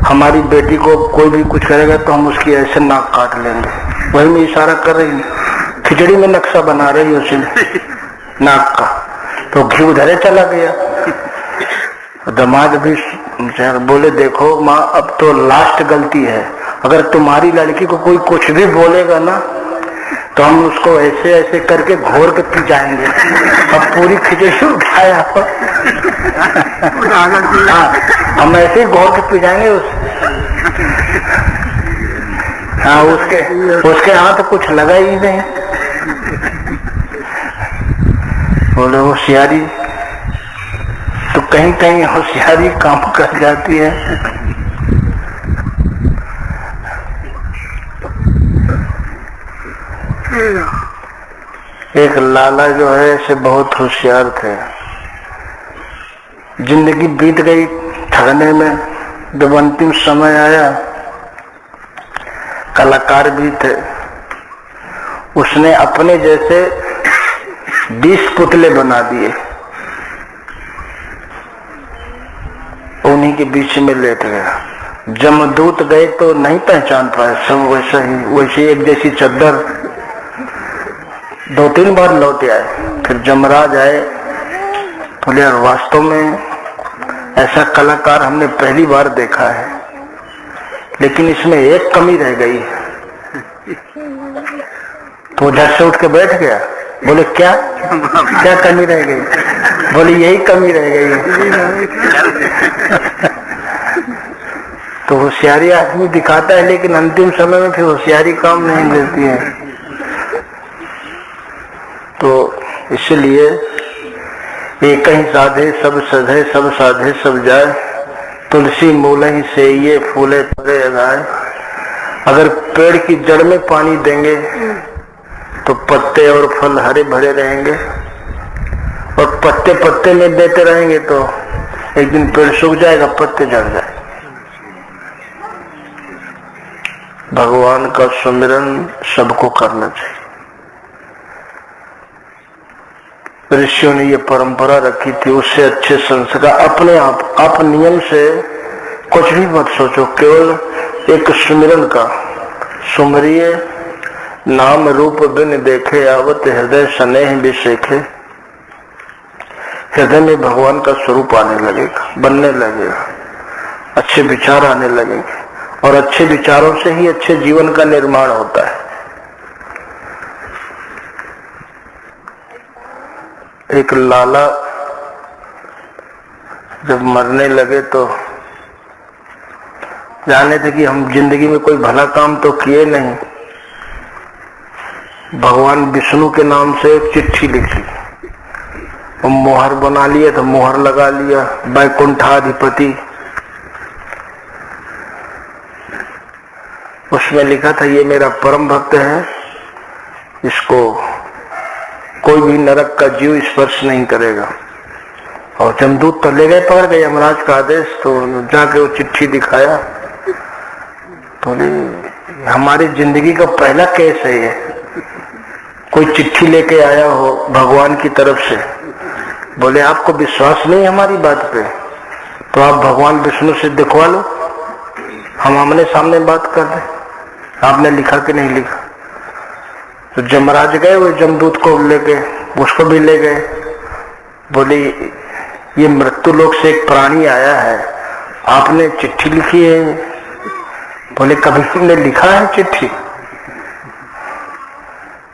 हमारी बेटी को कोई भी कुछ करेगा तो हम उसकी ऐसे नाक काट लेंगे। वही में इशारा कर रही, खिचड़ी में नक्शा बना रही उसी में नाक का। तो घी उधरे चला गया। दामाद भी बोले देखो माँ, अब तो लास्ट गलती है, अगर तुम्हारी लड़की को कोई कुछ भी बोलेगा ना तो हम उसको ऐसे ऐसे करके घोर के पी जाएंगे। अब पूरी खिचड़ी उठाया हम ऐसे ही घोर के पी जाएंगे उसके यहाँ तो कुछ लगा ही नहीं। बोले होशियारी तो कहीं कहीं होशियारी काम कर जाती है। एक लाला जो है ऐसे बहुत होशियार थे। जिंदगी बीत गई ठगने में, जब अंतिम समय आया, कलाकार भी थे, उसने अपने जैसे 20 पुतले बना दिए, उन्हीं के बीच में लेट गया। जमदूत गए तो नहीं पहचान पाए, सब वैसे एक जैसी चद्दर। 2-3 बार लौट आए। फिर जमराज आए, बोले यार वास्तव में ऐसा कलाकार हमने पहली बार देखा है, लेकिन इसमें एक कमी रह गई है। तो झट से उठ के बैठ गया। बोले क्या क्या कमी रह गई? बोले यही कमी रह गई है। तो होशियारी आदमी दिखाता है, लेकिन अंतिम समय में फिर होशियारी काम नहीं देती है। तो इसलिए एक ही साधे सब सधे, सब साधे सब जाए, तुलसी मूल ही से ये फूले फले लगाए। अगर पेड़ की जड़ में पानी देंगे तो पत्ते और फल हरे भरे रहेंगे, और पत्ते पत्ते में देते रहेंगे तो एक दिन पेड़ सूख जाएगा, पत्ते झड़ जाएंगे। भगवान का सुमिरन सबको करना चाहिए। ऋषियों ने ये परंपरा रखी थी, उससे अच्छे संस्कार अपने आप नियम से कुछ भी मत सोचो, केवल एक सुमिरन का। सुमरिए नाम रूप बिन देखे, आवत हृदय स्नेह बिसेखे। हृदय में भगवान का स्वरूप आने लगेगा, बनने लगेगा, अच्छे विचार आने लगेंगे, और अच्छे विचारों से ही अच्छे जीवन का निर्माण होता है। एक लाला जब मरने लगे तो जाने थे कि हम जिंदगी में कोई भला काम तो किए नहीं। भगवान विष्णु के नाम से एक चिट्ठी लिखी, और मोहर बना लिए तो मोहर लगा लिया, वैकुंठाधिपति। उसमें लिखा था ये मेरा परम भक्त है, इसको कोई भी नरक का जीव स्पर्श नहीं करेगा। और जमदूत तो ले गए, पकड़ गए, यमराज का आदेश। तो जाके वो चिट्ठी दिखाया, तो हमारी जिंदगी का पहला केस है ये। कोई चिट्ठी लेके आया हो भगवान की तरफ से, बोले आपको विश्वास नहीं हमारी बात पे, तो आप भगवान विष्णु से दिखवा लो, हम आमने सामने बात कर रहे, आपने लिखा कि नहीं लिखा। तो जमराज गए, वो जमदूत को लेके, उसको भी ले गए। बोले ये मृत्यु लोक से एक प्राणी आया है, आपने चिट्ठी लिखी है? बोले कभी हमने लिखा है चिट्ठी?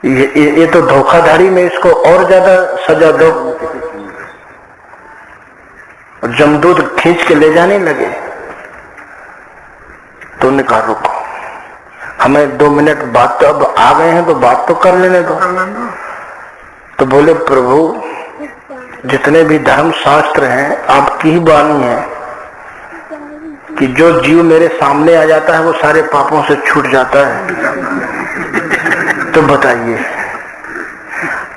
ये तो धोखाधड़ी में, इसको और ज्यादा सजा दो। जमदूत खींच के ले जाने लगे। तो उन्होंने कहा रुको, हमें 2 मिनट बात, तो अब आ गए हैं तो बात तो कर लेने दो। तो बोले प्रभु जितने भी धर्म शास्त्र हैं आपकी ही वाणी है कि जो जीव मेरे सामने आ जाता है वो सारे पापों से छूट जाता है। तो बताइए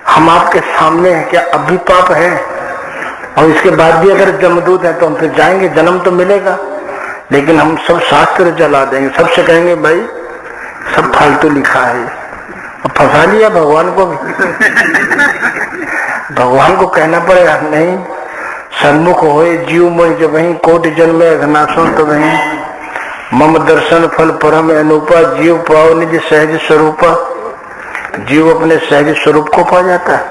हम आपके सामने हैं, क्या अभी पाप है? और इसके बाद भी अगर जमदूत है तो हम फिर जाएंगे, जन्म तो मिलेगा, लेकिन हम सब शास्त्र जला देंगे, सबसे कहेंगे भाई सब फालतू लिखा है। अब फंसा लिया भगवान को भी। भगवान को कहना पड़ेगा नहीं, सन्मुख होए जीव मोहि जब वही, कोटि जन्म अघनासो तो वही, मम दर्शन फल परम अनुपा, जीव पाओ निज सहज स्वरूपा। जीव अपने सहज स्वरूप को पा जाता है।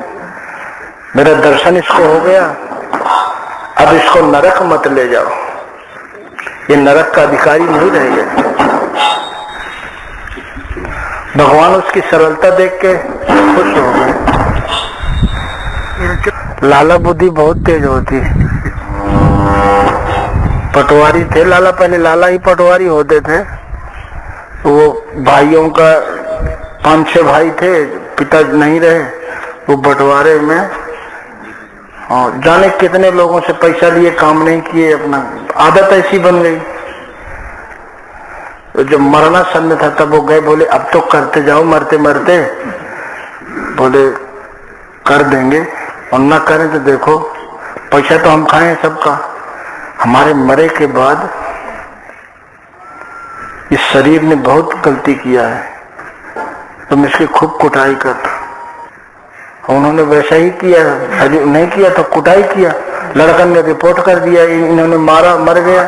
मेरा दर्शन इसको हो गया, अब इसको नरक मत ले जाओ, ये नरक का अधिकारी नहीं रहेगा। भगवान उसकी सरलता देख के खुश हो गए। लाला बुद्धि बहुत तेज होती है। पटवारी थे लाला, पहले लाला ही पटवारी होते थे। वो भाइयों का 5-6 भाई थे, पिता नहीं रहे, वो बंटवारे में और जाने कितने लोगों से पैसा लिए, काम नहीं किए, अपना आदत ऐसी बन गई। तो जब मरना सन था तब वो गए, बोले अब तो करते जाओ, मरते मरते बोले कर देंगे, और ना करें तो देखो पैसा तो हम खाएं सबका, हमारे मरे के बाद इस शरीर ने बहुत गलती किया है, तुम इसकी खूब कुटाई कर। उन्होंने वैसा ही किया, नहीं किया तो कुटाई किया। लड़कन ने रिपोर्ट कर दिया, इन्होंने मारा, मर गया।